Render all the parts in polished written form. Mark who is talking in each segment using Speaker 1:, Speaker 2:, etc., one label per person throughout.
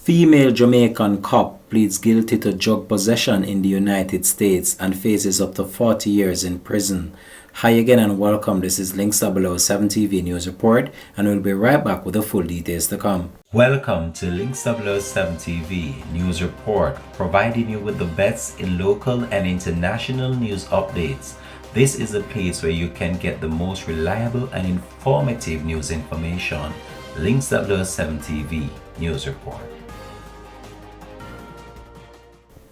Speaker 1: Female Jamaican cop pleads guilty to drug possession in the United States and faces up to 40 years in prison. Hi again and welcome. This is Links 007 TV News Report, and we'll be right back with the full details to come. Welcome to Links 007 TV News Report, providing you with the best in local and international news updates. This is a place where you can get the most reliable and informative news information. Links 007 TV News Report.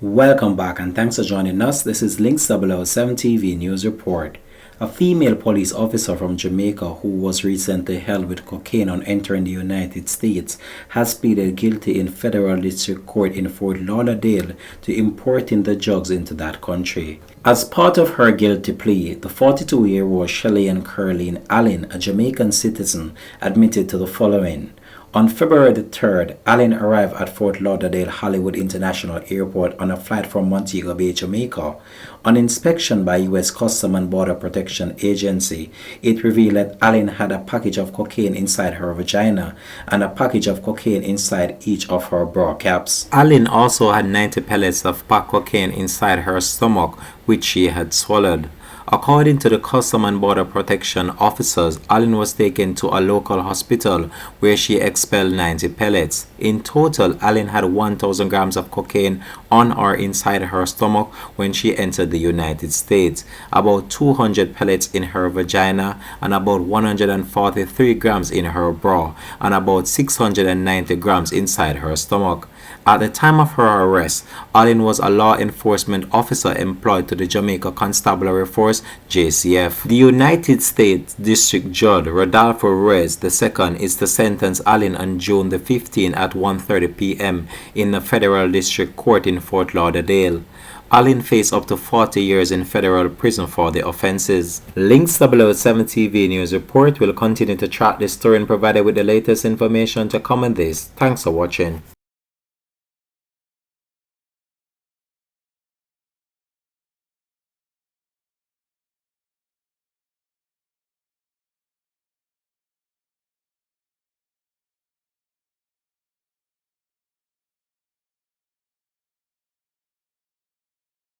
Speaker 1: Welcome back and thanks for joining us. This is Links 007 TV News Report. A female police officer from Jamaica who was recently held with cocaine on entering the United States has pleaded guilty in federal district court in Fort Lauderdale to importing the drugs into that country. As part of her guilty plea, the 42-year-old Shelly-Ann Caroline Allen, a Jamaican citizen, admitted to the following. On February the 3rd, Allen arrived at Fort Lauderdale Hollywood International Airport on a flight from Montego Bay, Jamaica. On inspection by U.S. Customs and Border Protection Agency, it revealed that Allen had a package of cocaine inside her vagina and a package of cocaine inside each of her bra caps. Allen also had 90 pellets of packed cocaine inside her stomach, which she had swallowed. According to the Customs and Border Protection officers, Allen was taken to a local hospital where she expelled 90 pellets. In total, Allen had 1,000 grams of cocaine on or inside her stomach when she entered the United States, about 200 pellets in her vagina and about 143 grams in her bra and about 690 grams inside her stomach. At the time of her arrest, Allen was a law enforcement officer employed to the Jamaica Constabulary Force, JCF. The United States District Judge Rodolfo Reyes II is to sentence Allen on June the 15th at 1:30 p.m. in the Federal District Court in Fort Lauderdale. Allen faced up to 40 years in federal prison for the offenses. Links 007 TV News Report will continue to track this story and provide you with the latest information to come on this. Thanks for watching.